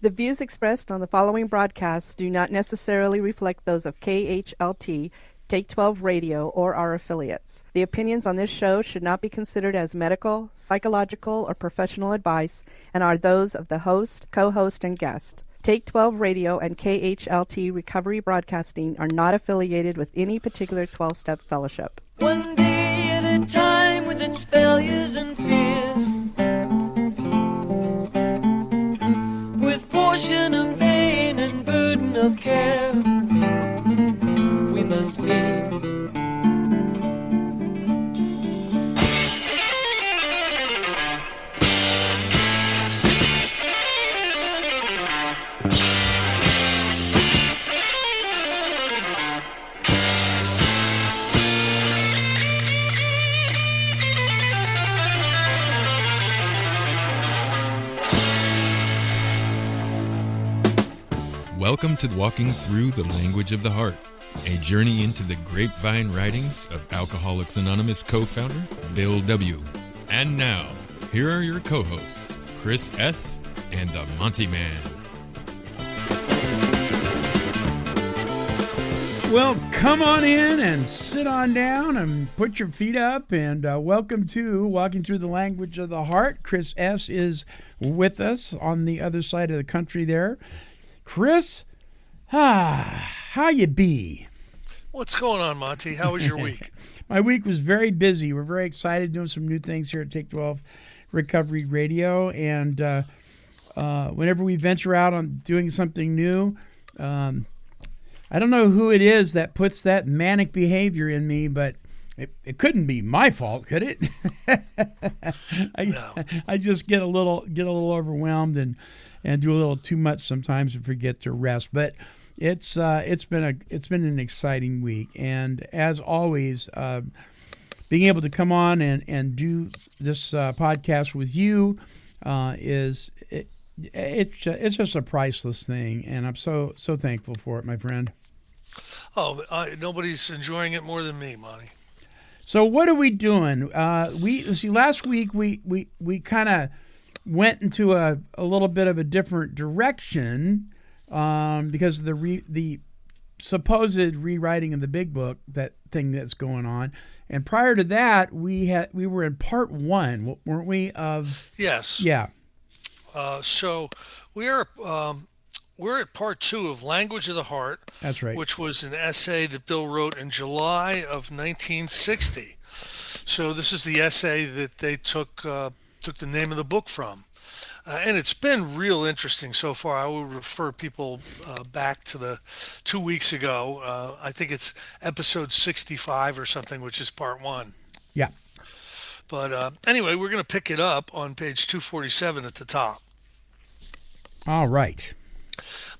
The views expressed on the following broadcasts do not necessarily reflect those of KHLT, Take 12 Radio, or our affiliates. The opinions on this show should not be considered as medical, psychological, or professional advice and are those of the host, co-host, and guest. Take 12 Radio and KHLT Recovery Broadcasting are not affiliated with any particular 12-step fellowship. One day at a time with its failures and fears, with portion of pain and burden of care, we must meet. Welcome to Walking Through the Language of the Heart, a journey into the Grapevine writings of Alcoholics Anonymous co-founder Bill W. And now, here are your co-hosts, Chris S. and the Monty'man. Well, come on in and sit on down and put your feet up, and welcome to Walking Through the Language of the Heart. Chris S. is with us on the other side of the country there. Chris, how you be? What's going on, Monty? How was your week? My week was very busy. We're very excited doing some new things here at Take 12 Recovery Radio, and whenever we venture out on doing something new, I don't know who it is that puts that manic behavior in me, but it couldn't be my fault, could it? No. I just get a little overwhelmed and do a little too much sometimes and forget to rest. But it's been an exciting week, and as always, being able to come on and do this podcast with you it's just a priceless thing, and I'm so thankful for it, my friend. Oh, nobody's enjoying it more than me, Monty. So what are we doing? Last week we kind of went into a little bit of a different direction because of the supposed rewriting of the Big Book, that thing that's going on. And prior to that, we were in part one, weren't we? Yes. Yeah. So we're at part two of Language of the Heart. That's right. Which was an essay that Bill wrote in July of 1960. So this is the essay that they took the name of the book from. And it's been real interesting so far. I would refer people back to the 2 weeks ago. I think it's episode 65 or something, which is part one. Yeah. But anyway, we're going to pick it up on page 247 at the top. All right.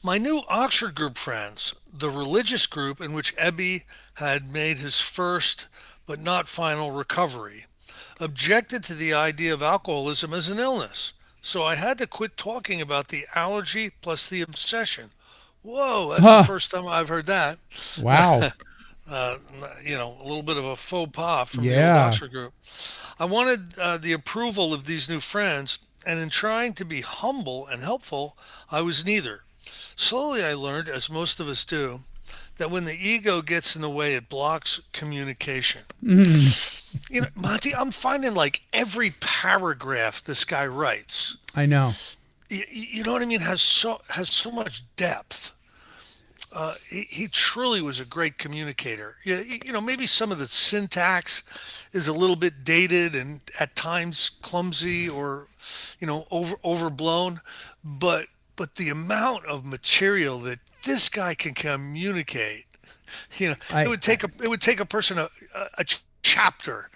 My new Oxford group friends, the religious group in which Ebby had made his first but not final recovery, objected to the idea of alcoholism as an illness. So I had to quit talking about the allergy plus the obsession. Whoa, that's the first time I've heard that. Wow. A little bit of a faux pas from the old Yeah. Oxford group. I wanted the approval of these new friends, and in trying to be humble and helpful, I was neither. Slowly I learned, as most of us do, that when the ego gets in the way, it blocks communication. Monty, I'm finding like every paragraph this guy writes, I know. you know what I mean, has so much depth. He truly was a great communicator. Maybe some of the syntax is a little bit dated and at times clumsy or, overblown, but the amount of material that this guy can communicate, it would take a person a chapter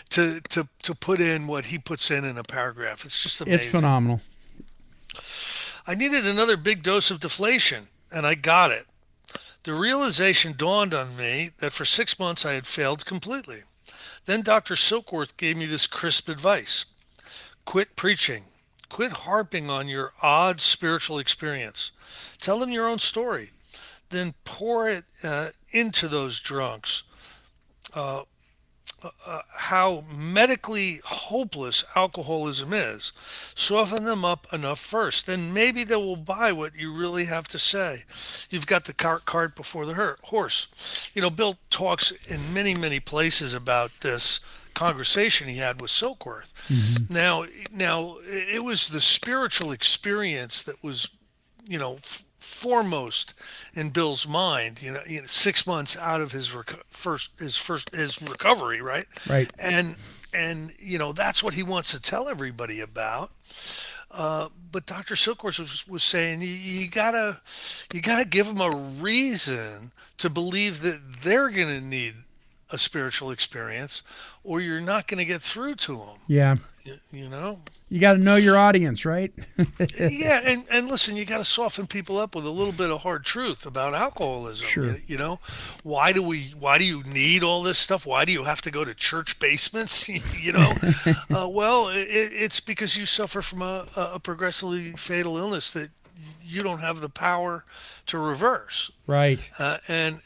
to put in what he puts in a paragraph. It's just amazing. It's phenomenal. I needed another big dose of deflation, and I got it. The realization dawned on me that for 6 months I had failed completely. Then Dr. Silkworth gave me this crisp advice. Quit preaching. Quit harping on your odd spiritual experience. Tell them your own story. Then pour it into those drunks. how medically hopeless alcoholism is. Soften them up enough first, then maybe they will buy what you really have to say. You've got the cart before the horse. Bill talks in many, many places about this conversation he had with Silkworth. Hmm. Now, it was the spiritual experience that was, foremost in Bill's mind. 6 months out of his recovery, right? Right. And that's what he wants to tell everybody about. But Dr. Silkworth was saying you gotta give them a reason to believe that they're gonna need a spiritual experience, or you're not gonna get through to them. Yeah. You know. You got to know your audience, right? Yeah, and listen, you got to soften people up with a little bit of hard truth about alcoholism. Sure. Why do you need all this stuff? Why do you have to go to church basements? Well, it's because you suffer from a progressively fatal illness that you don't have the power to reverse. Right. And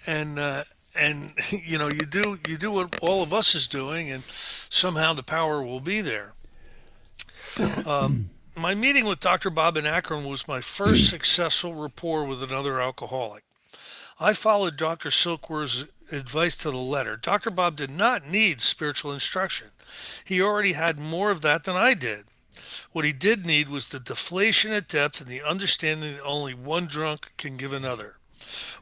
you do what all of us is doing, and somehow the power will be there. My meeting with Dr. Bob in Akron was my first successful rapport with another alcoholic. I followed Dr. Silkworth's advice to the letter. Dr. Bob did not need spiritual instruction. He already had more of that than I did. What he did need was the deflation at depth and the understanding that only one drunk can give another.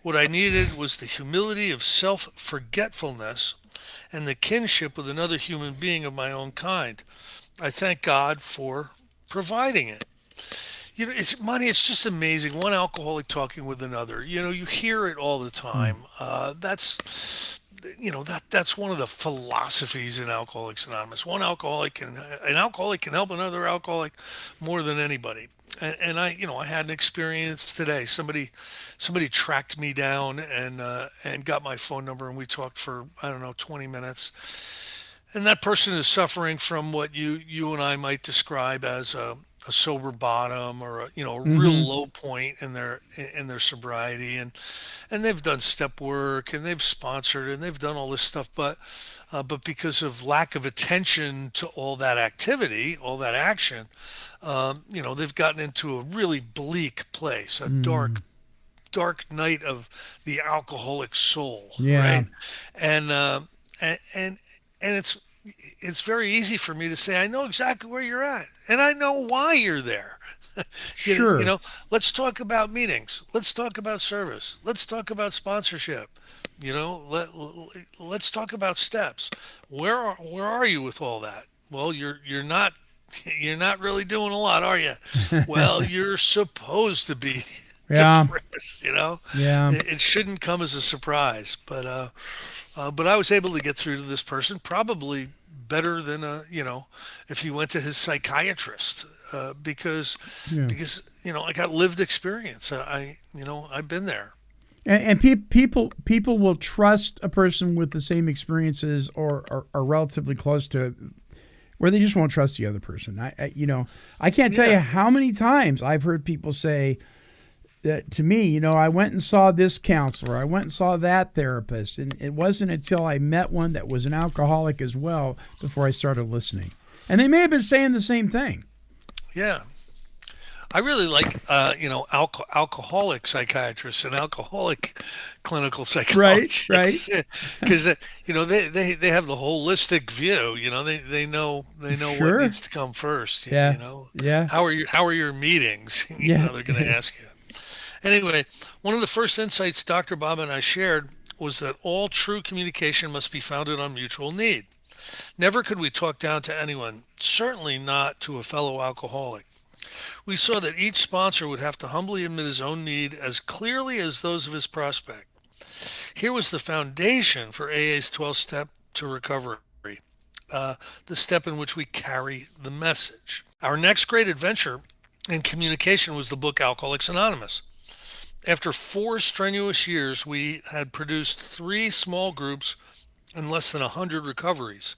What I needed was the humility of self-forgetfulness and the kinship with another human being of my own kind. I thank God for providing it. It's just amazing. One alcoholic talking with another. You hear it all the time. That's one of the philosophies in Alcoholics Anonymous. An alcoholic can help another alcoholic more than anybody. And I had an experience today. Somebody tracked me down and got my phone number, and we talked for, I don't know, 20 minutes. And that person is suffering from what you and I might describe as a sober bottom, or a real low point in their sobriety, and they've done step work, and they've sponsored, and they've done all this stuff, but because of lack of attention to all that activity, all that action, they've gotten into a really bleak place, a dark night of the alcoholic soul, Yeah. right? And it's very easy for me to say, I know exactly where you're at, and I know why you're there. Sure. Let's talk about meetings. Let's talk about service. Let's talk about sponsorship. Let's talk about steps. Where are you with all that? Well, you're not really doing a lot, are you? Well, you're supposed to be Yeah. depressed. Yeah. It shouldn't come as a surprise, but I was able to get through to this person probably better than if he went to his psychiatrist, because Yeah. I got lived experience. I've been there. And people will trust a person with the same experiences or are relatively close to, where they just won't trust the other person. I can't tell you how many times I've heard people say that to me, I went and saw this counselor, I went and saw that therapist, and it wasn't until I met one that was an alcoholic as well before I started listening. And they may have been saying the same thing. Yeah. I really like, alcoholic psychiatrists and alcoholic clinical psychologists. Right. Because, they have the holistic view. They know Sure. what needs to come first. Yeah. Yeah. How are your meetings? They're going to ask you. Anyway, one of the first insights Dr. Bob and I shared was that all true communication must be founded on mutual need. Never could we talk down to anyone, certainly not to a fellow alcoholic. We saw that each sponsor would have to humbly admit his own need as clearly as those of his prospect. Here was the foundation for AA's 12 step to recovery, the step in which we carry the message. Our next great adventure in communication was the book Alcoholics Anonymous. After 4 strenuous years, we had produced 3 small groups and less than 100 recoveries.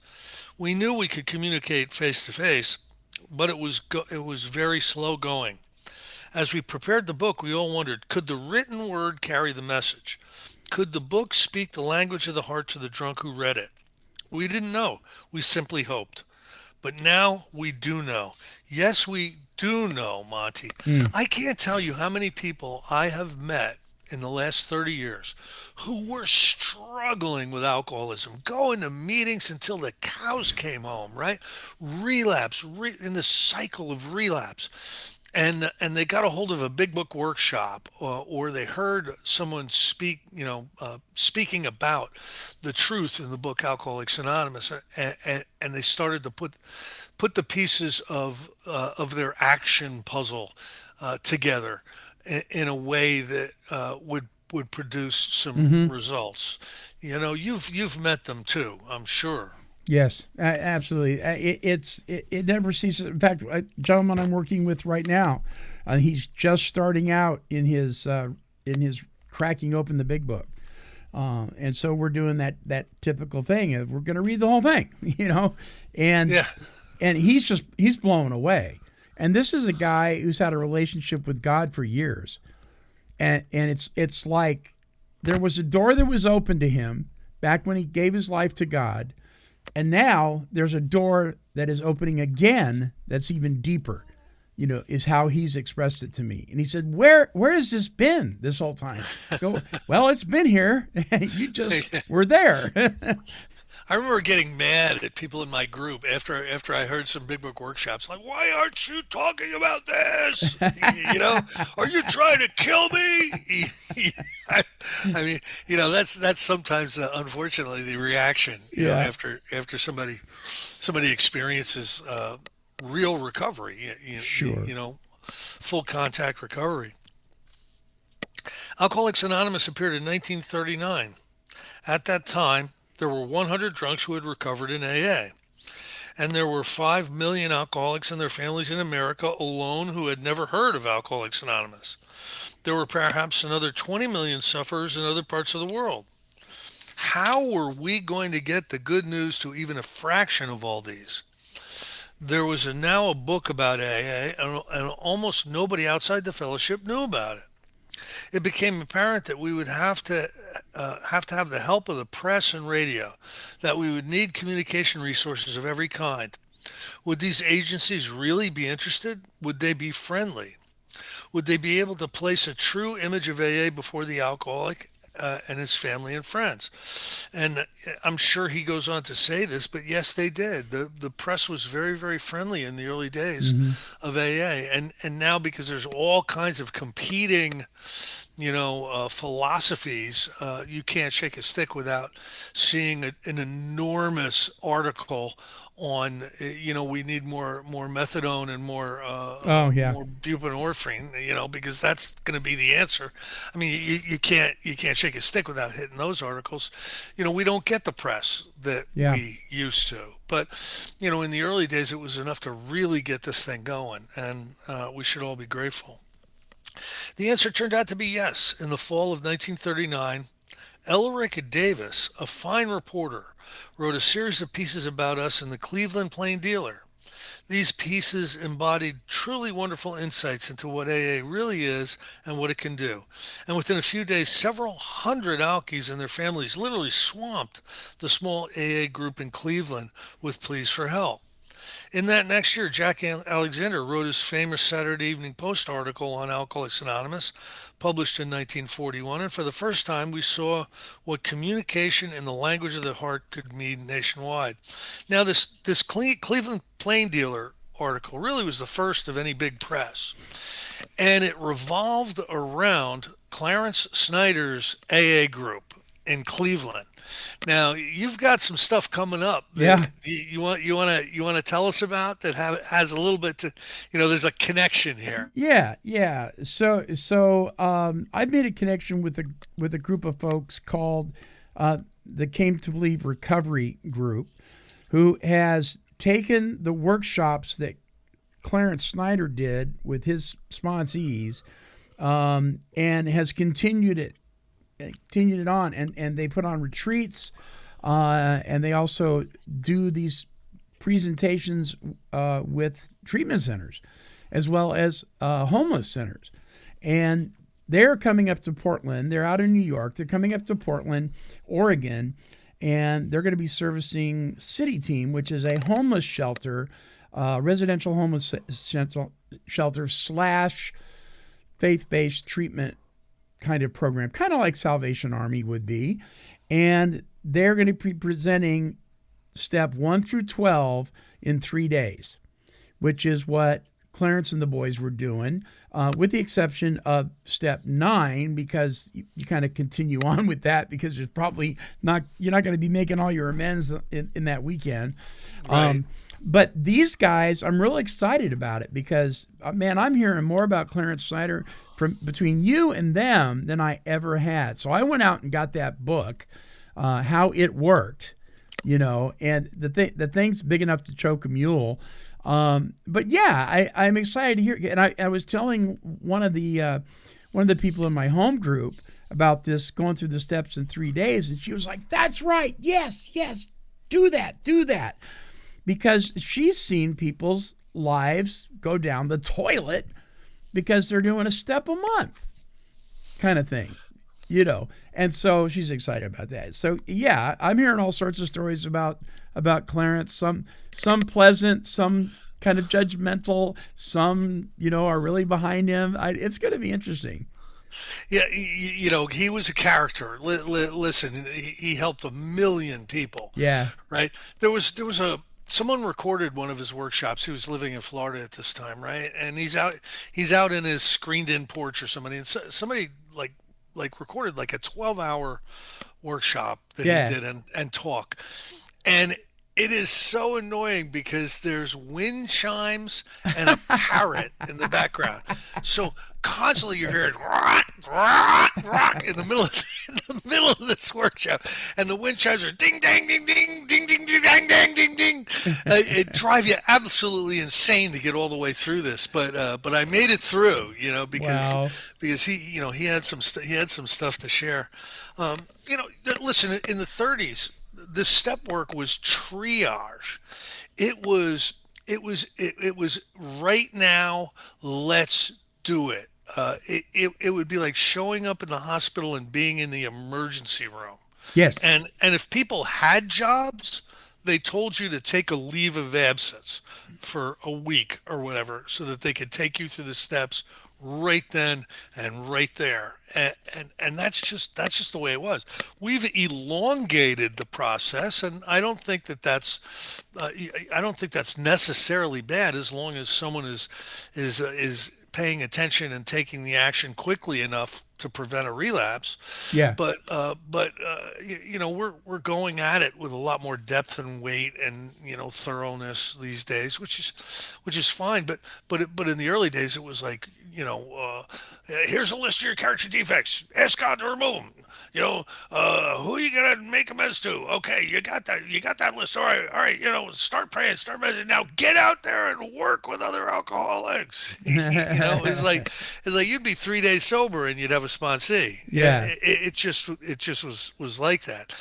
We knew we could communicate face to face, but it was very slow going. As we prepared the book, we all wondered, could the written word carry the message? Could the book speak the language of the heart to the drunk who read it? We didn't know. We simply hoped. But now we do know. Yes, we do know, Monty. Mm. I can't tell you how many people I have met in the last 30 years who were struggling with alcoholism, going to meetings until the cows came home, right? Relapse, in the cycle of relapse. And they got a hold of a big book workshop, or they heard someone speak, speaking about the truth in the book Alcoholics Anonymous, and they started to put the pieces of their action puzzle together in a way that would produce some Hmm. results. You've met them too, I'm sure. Yes, absolutely. It never ceases. In fact, a gentleman I'm working with right now, he's just starting out in his cracking open the big book, and so we're doing that typical thing of we're going to read the whole thing, and Yeah. and he's blown away. And this is a guy who's had a relationship with God for years, and it's like there was a door that was open to him back when he gave his life to God. And now there's a door that is opening again that's even deeper, is how he's expressed it to me. And he said, where has this been this whole time? I go, well, it's been here. You just were there. I remember getting mad at people in my group after I heard some big book workshops. Like, why aren't you talking about this? Are you trying to kill me? I mean, that's sometimes unfortunately the reaction. Yeah. After somebody experiences real recovery. Sure. Full contact recovery. Alcoholics Anonymous appeared in 1939. At that time, there were 100 drunks who had recovered in AA. And there were 5 million alcoholics and their families in America alone who had never heard of Alcoholics Anonymous. There were perhaps another 20 million sufferers in other parts of the world. How were we going to get the good news to even a fraction of all these? There was now a book about AA, and almost nobody outside the fellowship knew about it. It became apparent that we would have to have the help of the press and radio, that we would need communication resources of every kind. Would these agencies really be interested? Would they be friendly? Would they be able to place a true image of AA before the alcoholic and his family and friends? And I'm sure he goes on to say this, but yes, they did. The press was very, very friendly in the early days of AA. And now, because there's all kinds of competing philosophies, you can't shake a stick without seeing an enormous article on, we need more methadone and more more buprenorphine, because that's going to be the answer. I mean, you can't shake a stick without hitting those articles. We don't get the press that we used to, but in the early days, it was enough to really get this thing going, and we should all be grateful. The answer turned out to be yes. In the fall of 1939, Elric Davis, a fine reporter, wrote a series of pieces about us in the Cleveland Plain Dealer. These pieces embodied truly wonderful insights into what AA really is and what it can do. And within a few days, several hundred alkies and their families literally swamped the small AA group in Cleveland with pleas for help. In that next year, Jack Alexander wrote his famous Saturday Evening Post article on Alcoholics Anonymous, published in 1941, and for the first time we saw what communication in the language of the heart could mean nationwide. Now, this Cleveland Plain Dealer article really was the first of any big press, and it revolved around Clarence Snyder's AA group in Cleveland. Now, you've got some stuff coming up that you want to tell us about that has a little bit to, there's a connection here. Yeah. So I made a connection with a group of folks called the Came to Believe Recovery Group, who has taken the workshops that Clarence Snyder did with his sponsees, and has continued it on, and they put on retreats, and they also do these presentations with treatment centers as well as homeless centers. And they're coming up to Portland. They're out in New York. They're coming up to Portland, Oregon, and they're going to be servicing City Team, which is a homeless shelter, residential homeless shelter / faith-based treatment kind of program, kind of like Salvation Army would be. And they're going to be presenting step 1 through 12 in 3 days, which is what Clarence and the boys were doing, with the exception of step 9, because you kind of continue on with that because there's probably you're not going to be making all your amends in that weekend. Right. But these guys, I'm really excited about it because, man, I'm hearing more about Clarence Snyder from between you and them than I ever had. So I went out and got that book, How It Worked, and the thing's big enough to choke a mule. But yeah, I'm excited to hear. And I was telling one of the people in my home group about this, going through the steps in 3 days, and she was like, "That's right, yes, do that," because she's seen people's lives go down the toilet because they're doing a step a month, kind of thing. And so she's excited about that. So yeah, I'm hearing all sorts of stories about Clarence, some pleasant, some kind of judgmental, some, are really behind him. It's going to be interesting. Yeah, he was a character. Listen, he helped 1 million people. Yeah. Right. There was someone recorded one of his workshops. He was living in Florida at this time, right? And he's out in his screened-in porch or somebody, and somebody like recorded like a 12-hour workshop that he did and talk. And it is so annoying because there's wind chimes and a parrot in the background. So constantly you're hearing rock, rock, rock in the middle of this workshop, and the wind chimes are ding, dang, ding, ding, ding, ding, ding, dang, dang, ding, ding. It drives you absolutely insane to get all the way through this, but I made it through, because he had some stuff to share. Listen, in the 30s. This step work was triage. It was right now, let's do it. It would be like showing up in the hospital and being in the emergency room. Yes. And if people had jobs, they told you to take a leave of absence for a week or whatever so that they could take you through the steps right then and right there. And that's just the way it was. We've elongated the process, and I don't think that's necessarily bad as long as someone is paying attention and taking the action quickly enough to prevent a relapse. Yeah. But we're going at it with a lot more depth and weight and thoroughness these days, which is fine. But in the early days it was like, here's a list of your character defects. Ask God to remove them. Who are you gonna make amends to? Okay, you got that list. All right. Start praying, start meditating. Now get out there and work with other alcoholics. It's like you'd be 3 days sober and you'd have a sponsee. Yeah. It just was like that.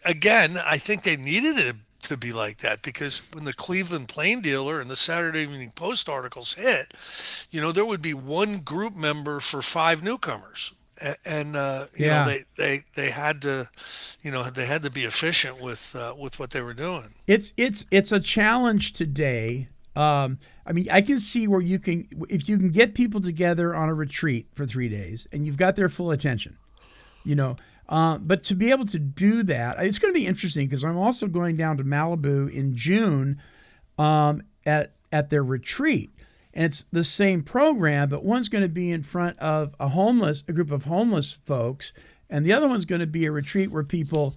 Again, I think they needed it to be like that because when the Cleveland Plain Dealer and the Saturday Evening Post articles hit, there would be one group member for 5 newcomers. And they had to be efficient with what they were doing. It's a challenge today. I can see where if you can get people together on a retreat for 3 days and you've got their full attention, but to be able to do that, it's going to be interesting because I'm also going down to Malibu in June at their retreat. And it's the same program, but one's going to be in front of a group of homeless folks, and the other one's going to be a retreat where people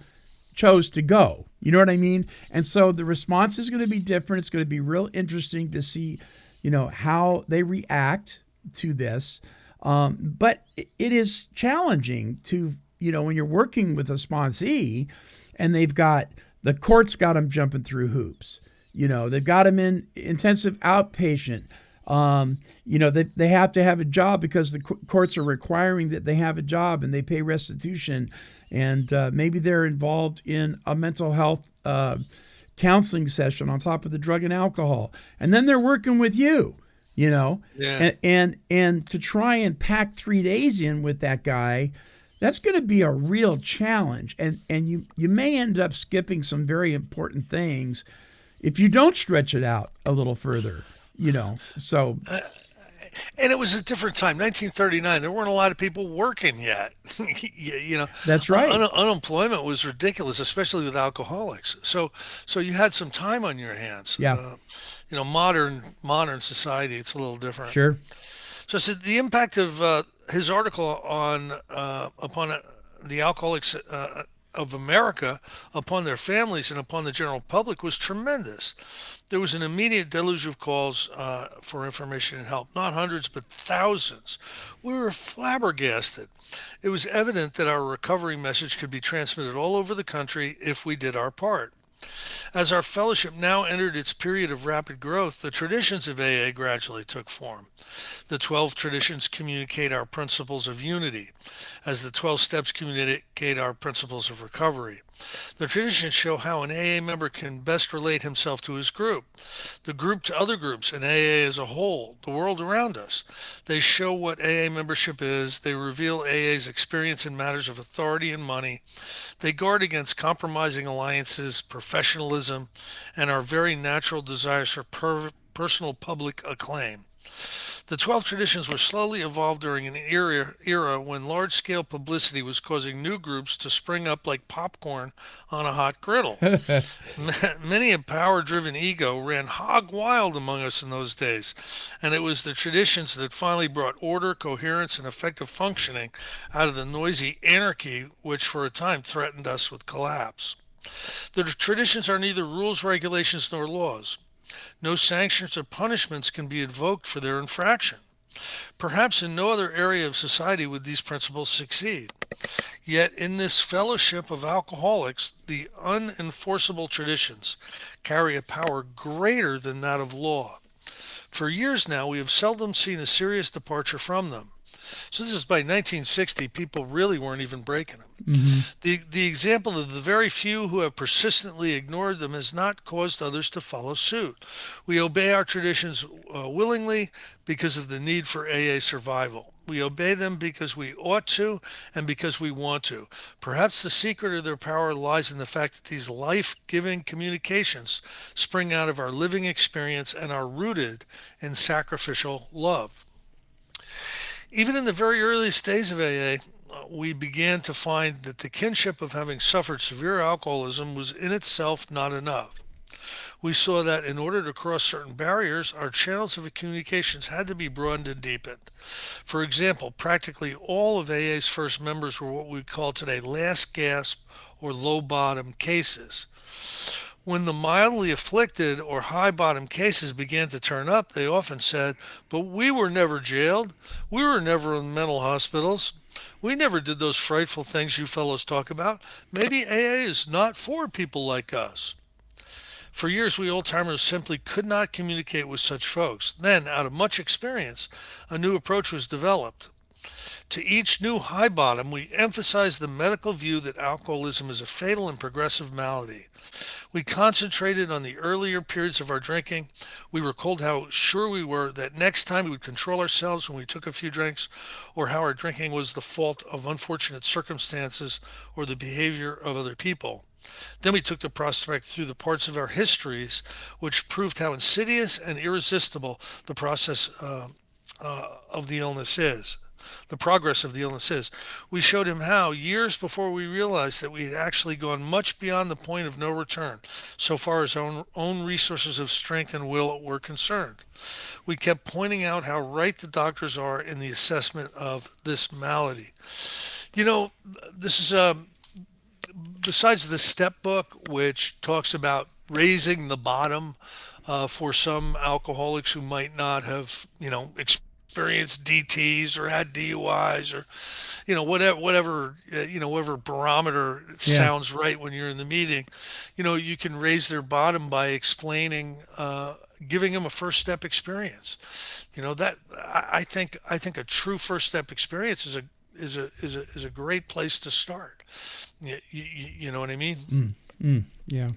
chose to go. You know what I mean? And so the response is going to be different. It's going to be real interesting to see, how they react to this. But it is challenging to, when you're working with a sponsee and the court's got them jumping through hoops. They've got them in intensive outpatient. They have to have a job because the courts are requiring that they have a job and they pay restitution. And maybe they're involved in a mental health counseling session on top of the drug and alcohol. And then they're working with you, Yeah. and to try and pack 3 days in with that guy That's going to be a real challenge, and you may end up skipping some very important things if you don't stretch it out a little further. So And it was a different time, 1939. There weren't a lot of people working yet. that's right. Unemployment was ridiculous, especially with alcoholics. So you had some time on your hands. Yeah, Modern society, it's a little different. sure. So the impact of his article on upon the alcoholics of America, upon their families and upon the general public, was tremendous. There was an immediate deluge of calls for information and help, not hundreds, but thousands. We were flabbergasted. It was evident that our recovery message could be transmitted all over the country if we did our part. As our fellowship now entered its period of rapid growth, the traditions of AA gradually took form. The 12 traditions communicate our principles of unity, as the 12 steps communicate our principles of recovery. The traditions show how an AA member can best relate himself to his group, the group to other groups, and AA as a whole, the world around us. They show what AA membership is. They reveal AA's experience in matters of authority and money. They guard against compromising alliances, professionalism, and our very natural desires for personal public acclaim. The 12 traditions were slowly evolved during an era when large-scale publicity was causing new groups to spring up like popcorn on a hot griddle. Many a power-driven ego ran hog wild among us in those days, and it was the traditions that finally brought order, coherence, and effective functioning out of the noisy anarchy which for a time threatened us with collapse. The traditions are neither rules, regulations, nor laws. No sanctions or punishments can be invoked for their infraction. Perhaps in no other area of society would these principles succeed. Yet in this fellowship of alcoholics, the unenforceable traditions carry a power greater than that of law. For years now, we have seldom seen a serious departure from them. So this is by 1960, people really weren't even breaking them. The example of the very few who have persistently ignored them has not caused others to follow suit. We obey our traditions willingly because of the need for AA survival. We obey them because we ought to and because we want to. Perhaps the secret of their power lies in the fact that these life-giving communications spring out of our living experience and are rooted in sacrificial love. Even in the very earliest days of AA, we began to find that the kinship of having suffered severe alcoholism was in itself not enough. We saw that in order to cross certain barriers, our channels of communications had to be broadened and deepened. For example, practically all of AA's first members were what we call today last gasp or low bottom cases. When the mildly afflicted or high bottom cases began to turn up, they often said, "But we were never jailed. We were never in mental hospitals. We never did those frightful things you fellows talk about. Maybe AA is not for people like us." For years, we old-timers simply could not communicate with such folks. Then, out of much experience, a new approach was developed. To each new high bottom, we emphasized the medical view that alcoholism is a fatal and progressive malady. We concentrated on the earlier periods of our drinking. We recalled how sure we were that next time we would control ourselves when we took a few drinks, or how our drinking was the fault of unfortunate circumstances or the behavior of other people. Then we took the prospect through the parts of our histories which proved how insidious and irresistible the process of the illness is. The progress of the illness is. We showed him how, years before we realized that we had actually gone much beyond the point of no return, so far as our own resources of strength and will were concerned. We kept pointing out how right the doctors are in the assessment of this malady. This is besides the step book, which talks about raising the bottom for some alcoholics who might not have, experienced DTs or had DUIs or, whatever barometer sounds right when you're in the meeting. You can raise their bottom by explaining, giving them a first step experience. That I think a true first step experience is a great place to start. You know what I mean? Yeah.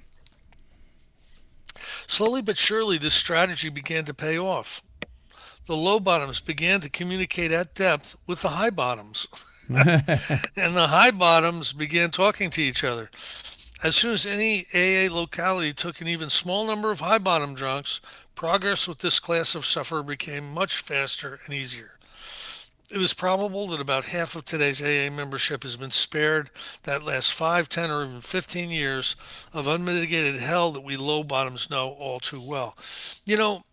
Slowly but surely, this strategy began to pay off. The low bottoms began to communicate at depth with the high bottoms. And the high bottoms began talking to each other. As soon as any AA locality took an even small number of high bottom drunks, progress with this class of sufferer became much faster and easier. It is probable that about half of today's AA membership has been spared that last 5, 10, or even 15 years of unmitigated hell that we low bottoms know all too well. You know,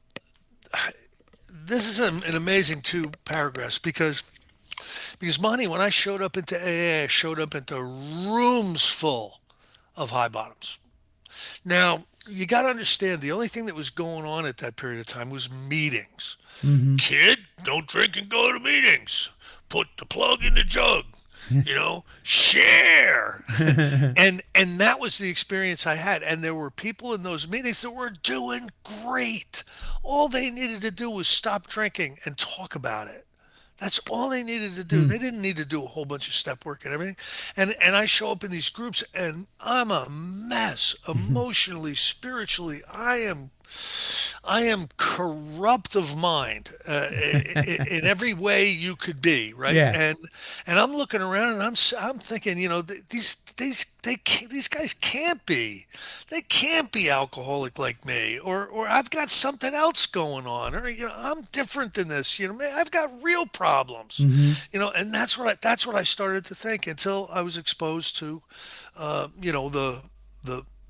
this is an amazing 2 paragraphs because Monty, when I showed up into AA, I showed up into rooms full of high bottoms. Now, you got to understand the only thing that was going on at that period of time was meetings. Kid, don't drink and go to meetings. Put the plug in the jug. Share. and that was the experience I had. And there were people in those meetings that were doing great. All they needed to do was stop drinking and talk about it. That's all they needed to do. They didn't need to do a whole bunch of step work and everything. And I show up in these groups and I'm a mess emotionally, spiritually. I am corrupt of mind in every way you could be, right? Yeah. And I'm looking around and I'm thinking, these guys can't be. They can't be alcoholic like me, or I've got something else going on, or I'm different than this. I've got real problems. And that's what I started to think until I was exposed to,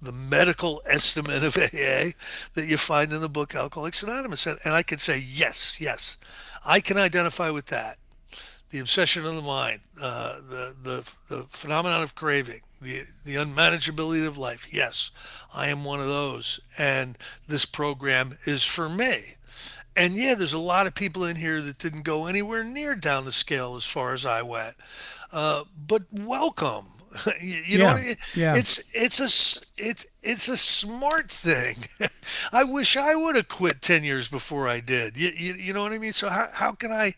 the medical estimate of AA that you find in the book Alcoholics Anonymous. And I can say, yes, I can identify with that. The obsession of the mind, the phenomenon of craving, the unmanageability of life. Yes, I am one of those. And this program is for me. And yeah, there's a lot of people in here that didn't go anywhere near down the scale as far as I went. But welcome. You know what I mean? Yeah. It's a smart thing. I wish I would have quit 10 years before I did. You know what I mean? So how can I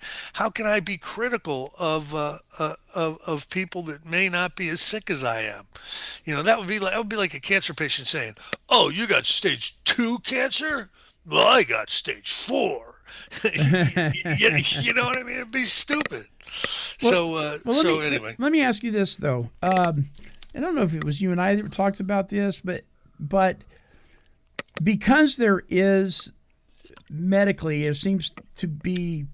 be critical of people that may not be as sick as I am? That would be like a cancer patient saying, "Oh, you got stage 2 cancer? Well, I got stage 4." You know what I mean? It'd be stupid. Anyway, let me ask you this though. I don't know if it was you and I that talked about this, but because there is medically, it seems to be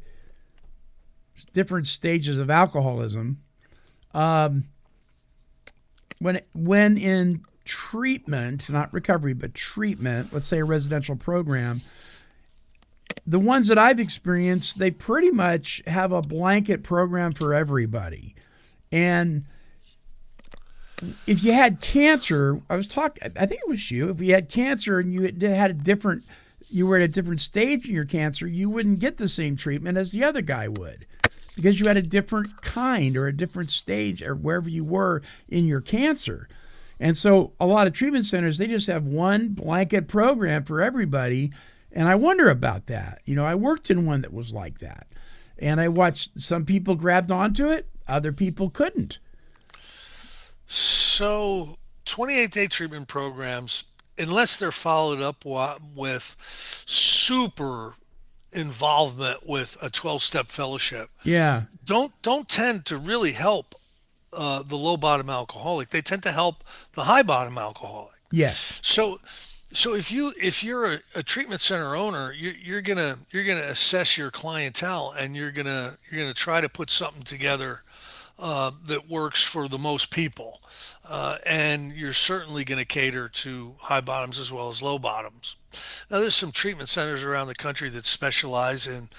different stages of alcoholism. When in treatment, not recovery, but treatment, let's say a residential program, the ones that I've experienced, they pretty much have a blanket program for everybody. And if you had cancer, I think it was you, if you had cancer and you were at a different stage in your cancer, you wouldn't get the same treatment as the other guy would, because you had a different kind or a different stage or wherever you were in your cancer. And so a lot of treatment centers, they just have one blanket program for everybody. And I wonder about that. I worked in one that was like that. And I watched some people grabbed onto it, other people couldn't. So 28-day treatment programs, unless they're followed up with super involvement with a 12-step fellowship, don't tend to really help the low bottom alcoholic. They tend to help the high bottom alcoholic. Yes. So if you're a treatment center owner, you're gonna assess your clientele and you're gonna try to put something together that works for the most people, and you're certainly going to cater to high bottoms as well as low bottoms. Now, there's some treatment centers around the country that specialize in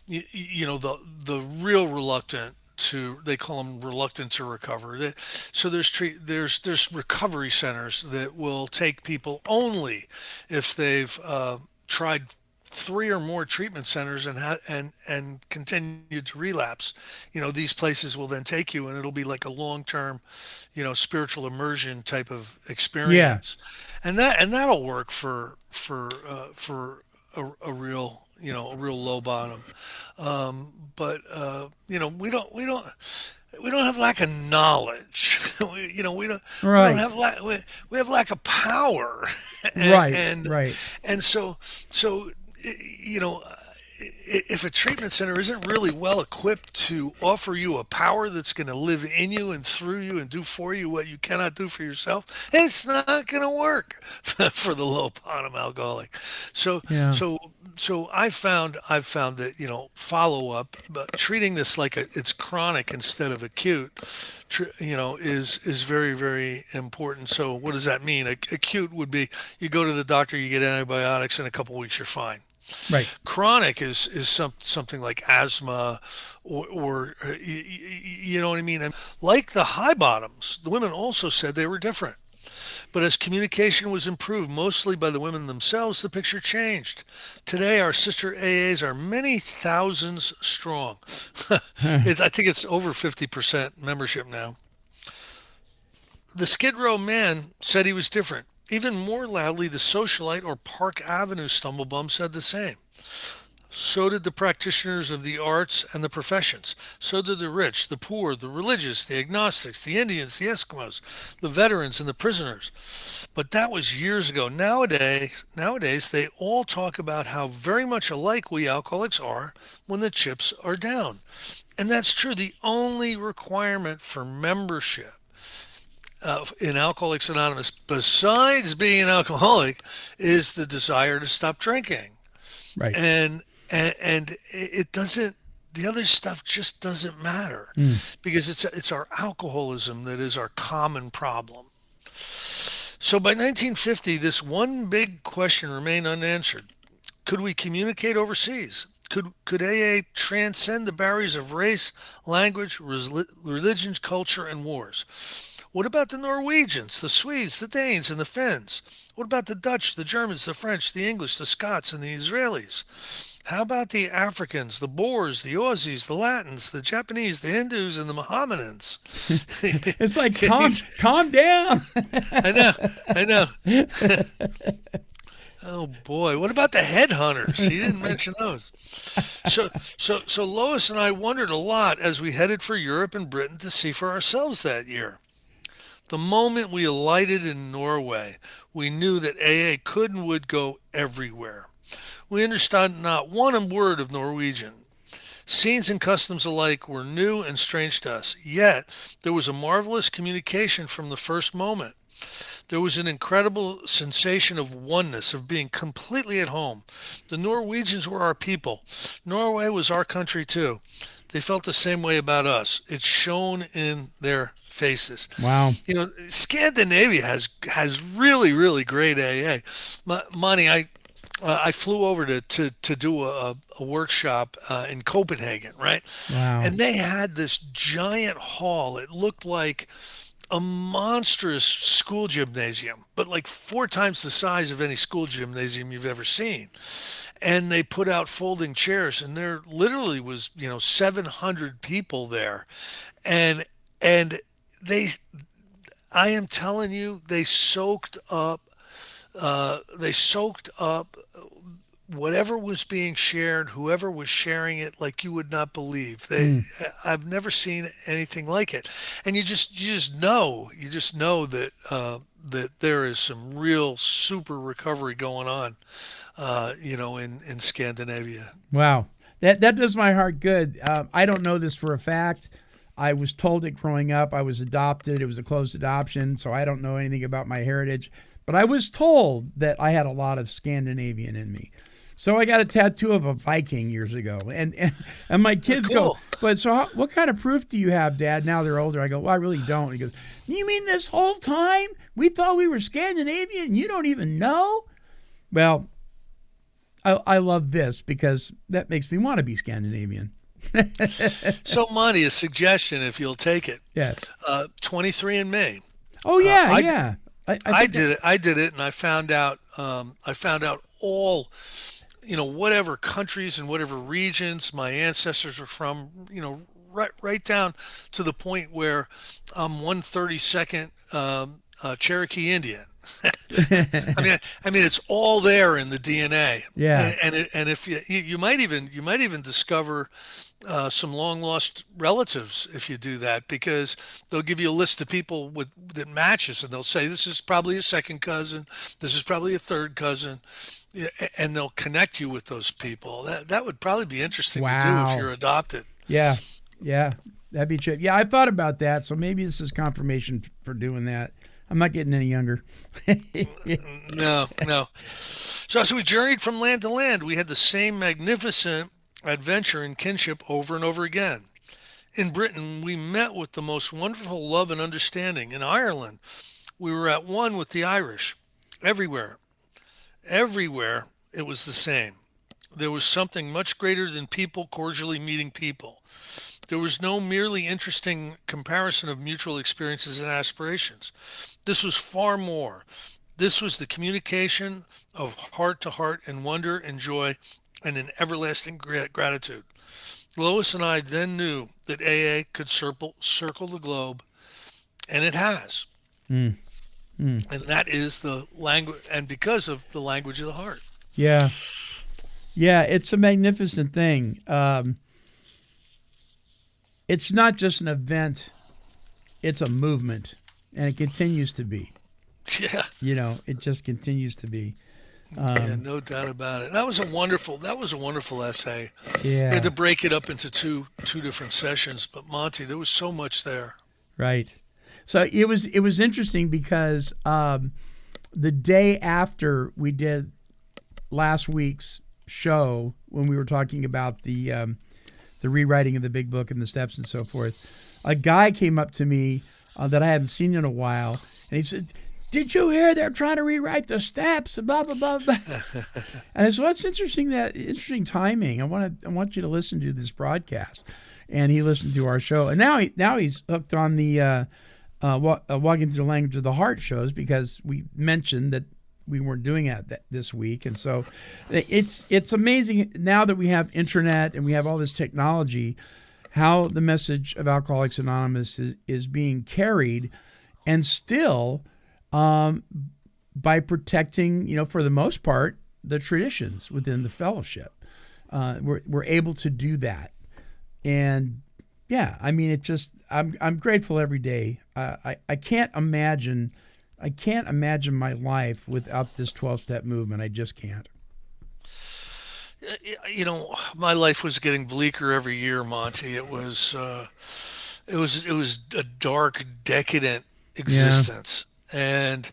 the real reluctant to, they call them reluctant to recover. So there's recovery centers that will take people only if they've tried 3 or more treatment centers and continued to relapse. These places will then take you, and it'll be like a long-term, spiritual immersion type of experience. And that'll work for a real low bottom. But we don't have lack of knowledge. we have lack of power. Right. And so if a treatment center isn't really well equipped to offer you a power that's going to live in you and through you and do for you what you cannot do for yourself, it's not going to work for the low bottom alcoholic. So, Yeah. so, so I've found that, follow up, but treating this like it's chronic instead of acute, is very, very important. So what does that mean? Acute would be you go to the doctor, you get antibiotics, in a couple weeks you're fine. Right. Chronic is something like asthma, or you know what I mean. And like the high bottoms, the women also said they were different. But as communication was improved, mostly by the women themselves, the picture changed. Today, our sister AAs are many thousands strong. I think it's over 50% membership now. The Skid Row man said he was different. Even more loudly, the socialite or Park Avenue stumblebum said the same. So did the practitioners of the arts and the professions. So did the rich, the poor, the religious, the agnostics, the Indians, the Eskimos, the veterans, and the prisoners. But that was years ago. Nowadays, they all talk about how very much alike we alcoholics are when the chips are down. And that's true. The only requirement for membership in Alcoholics Anonymous, besides being an alcoholic, is the desire to stop drinking. Right. And it doesn't. The other stuff just doesn't matter because it's our alcoholism that is our common problem. So by 1950, this one big question remained unanswered: could we communicate overseas? Could AA transcend the barriers of race, language, religion, culture, and wars? What about the Norwegians, the Swedes, the Danes, and the Finns? What about the Dutch, the Germans, the French, the English, the Scots, and the Israelis? How about the Africans, the Boers, the Aussies, the Latins, the Japanese, the Hindus, and the Mohammedans? It's like, calm down. I know. Oh boy, what about the headhunters? He didn't mention those. So Lois and I wondered a lot as we headed for Europe and Britain to see for ourselves that year. The moment we alighted in Norway, we knew that AA could and would go everywhere. We understood not one word of Norwegian. Scenes and customs alike were new and strange to us, yet there was a marvelous communication from the first moment. There was an incredible sensation of oneness, of being completely at home. The Norwegians were our people. Norway was our country too. They felt the same way about us. It shone in their faces. Wow. Scandinavia has really, really great AA. Monty, I flew over to do a workshop in Copenhagen, right? Wow. And they had this giant hall. It looked like a monstrous school gymnasium, but like 4 times the size of any school gymnasium you've ever seen. And they put out folding chairs, and there literally was 700 people there, and I am telling you, they soaked up whatever was being shared, whoever was sharing it, like you would not believe. I've never seen anything like it. And you just know that that there is some real super recovery going on, in Scandinavia. Wow. That does my heart good. I don't know this for a fact. I was told it growing up. I was adopted. It was a closed adoption, so I don't know anything about my heritage. But I was told that I had a lot of Scandinavian in me. So I got a tattoo of a Viking years ago. And my kids Cool. go, but so what kind of proof do you have, Dad? Now they're older. I go, well, I really don't. He goes, you mean this whole time we thought we were Scandinavian and you don't even know? Well, I love this because that makes me want to be Scandinavian. So, Monty, a suggestion, if you'll take it. Yes. 23andMe. Oh, yeah, I yeah. I did it, and I found out all, whatever countries and whatever regions my ancestors are from, right down to the point where I'm 132nd Cherokee Indian. I mean, it's all there in the DNA. Yeah. And if you might even discover some long lost relatives if you do that, because they'll give you a list of people that matches, and they'll say this is probably a second cousin, this is probably a third cousin, and they'll connect you with those people. That would probably be interesting to do if you're adopted. Yeah. That'd be true. Yeah, I thought about that, so maybe this is confirmation for doing that. I'm not getting any younger. No. So as we journeyed from land to land, we had the same magnificent adventure and kinship over and over again. In Britain, we met with the most wonderful love and understanding. In Ireland, we were at one with the Irish. Everywhere, it was the same. There was something much greater than people cordially meeting people. There was no merely interesting comparison of mutual experiences and aspirations. This was far more. This was the communication of heart to heart and wonder and joy and an everlasting gratitude. Lois and I then knew that AA could circle the globe, and it has. And that is the language, and because of the language of the heart. Yeah, it's a magnificent thing. It's not just an event, it's a movement, and it continues to be. Yeah. It just continues to be. Yeah, no doubt about it. That was a wonderful essay. Yeah. We had to break it up into two different sessions, but Monty, there was so much there. Right. So it was interesting because the day after we did last week's show, when we were talking about the rewriting of the big book and the steps and so forth, a guy came up to me that I hadn't seen in a while, and he said, "Did you hear they're trying to rewrite the steps?" Blah blah blah blah. And I said, "Well, it's interesting timing. I want you to listen to this broadcast." And he listened to our show, and now he's hooked on the Walking Through the Language of the Heart shows, because we mentioned that we weren't doing that this week. And so it's amazing now that we have internet and we have all this technology, how the message of Alcoholics Anonymous is being carried, and still by protecting, for the most part, the traditions within the fellowship. We're able to do that. And yeah, I mean, I'm grateful every day. I can't imagine my life without this 12-step movement. I just can't. My life was getting bleaker every year, Monty. It was a dark, decadent existence, and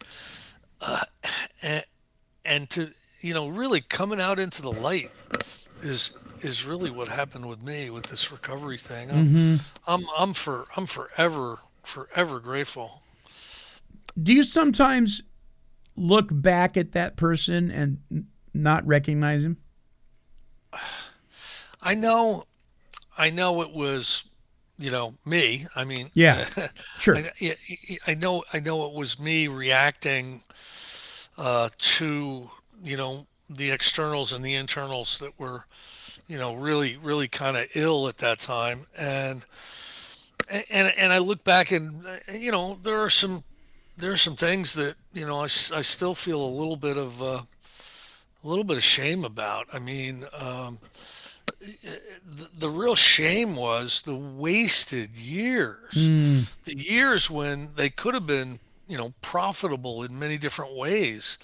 to really coming out into the light is really what happened with me with this recovery thing. I'm forever grateful. Do you sometimes look back at that person and not recognize him? I know it was, me. I mean, yeah, sure. I know it was me reacting to, the externals and the internals that were, really, really kind of ill at that time. And I look back and, there are some things that, I still feel a little bit of shame about. I mean, the real shame was the wasted years, the years when they could have been, profitable in many different ways,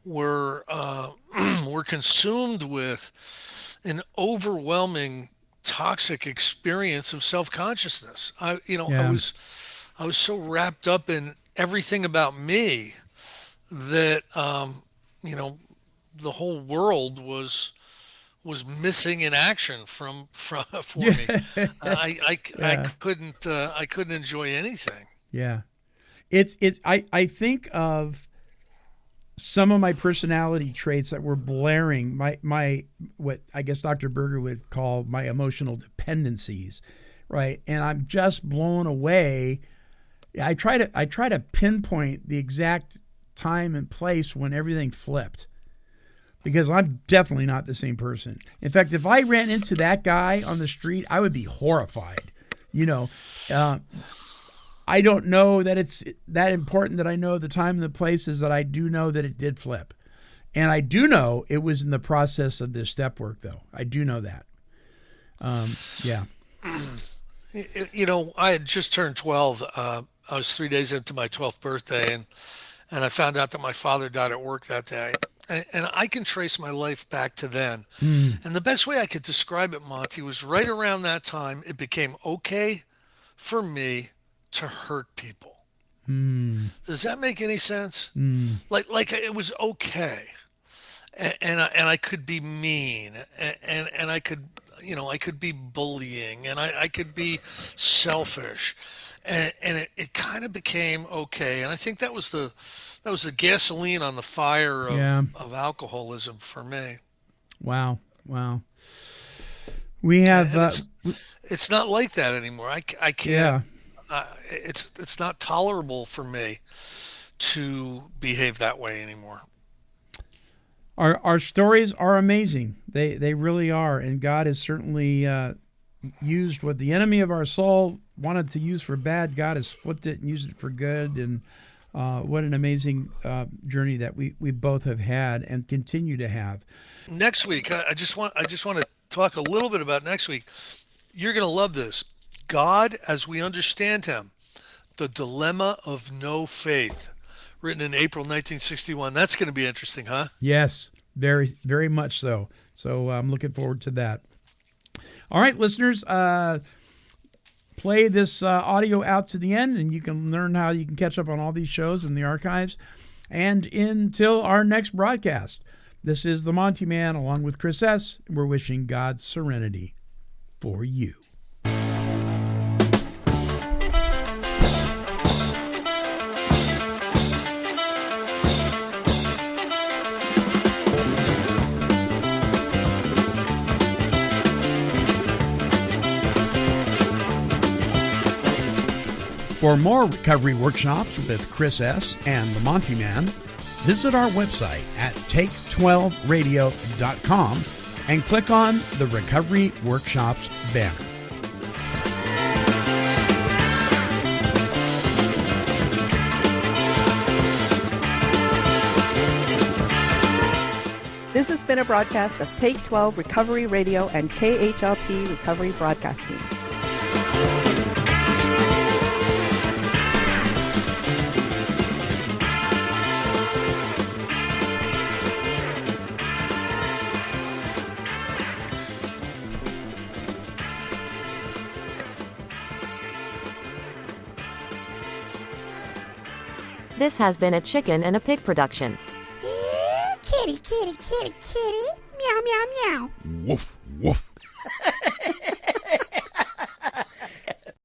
were consumed with an overwhelming toxic experience of self-consciousness. I was so wrapped up in everything about me that, the whole world was missing in action for me. I couldn't enjoy anything. Yeah. I think of some of my personality traits that were blaring my what I guess Dr. Berger would call my emotional dependencies, right? And I'm just blown away. I try to pinpoint the exact time and place when everything flipped, because I'm definitely not the same person. In fact, if I ran into that guy on the street, I would be horrified. I don't know that it's that important that I know the time and the places, that I do know that it did flip. And I do know it was in the process of this step work, though. I do know that. Yeah. You know, I had just turned 12. I was 3 days into my 12th birthday, and I found out that my father died at work that day. And I can trace my life back to then. And the best way I could describe it, Monty, was right around that time, it became okay for me to hurt people. Does that make any sense? Like it was okay. And I could be mean, and I could, you know, I could be bullying, and I could be selfish, and it kind of became okay. And I think that was the gasoline on the fire of alcoholism for me. Wow. We have it's not like that anymore. I can't. It's not tolerable for me to behave that way anymore. Our stories are amazing. They really are. And God has certainly used what the enemy of our soul wanted to use for bad. God has flipped it and used it for good. And what an amazing journey that we both have had and continue to have. Next week, I just want to talk a little bit about next week. You're going to love this. God as we understand him, the dilemma of no faith. Written in April 1961. That's going to be interesting, huh? Yes, very, very much so. So I'm looking forward to that. All right, listeners, play this audio out to the end, and you can learn how you can catch up on all these shows in the archives. And until our next broadcast, this is the Monty'man along with Chris S. We're wishing God's serenity for you. For more recovery workshops with Chris S. and the Monty'man, visit our website at take12radio.com and click on the Recovery Workshops banner. This has been a broadcast of Take 12 Recovery Radio and KHLT Recovery Broadcasting. This has been a Chicken and a Pig production. Kitty, kitty, kitty, kitty. Meow, meow, meow. Woof, woof.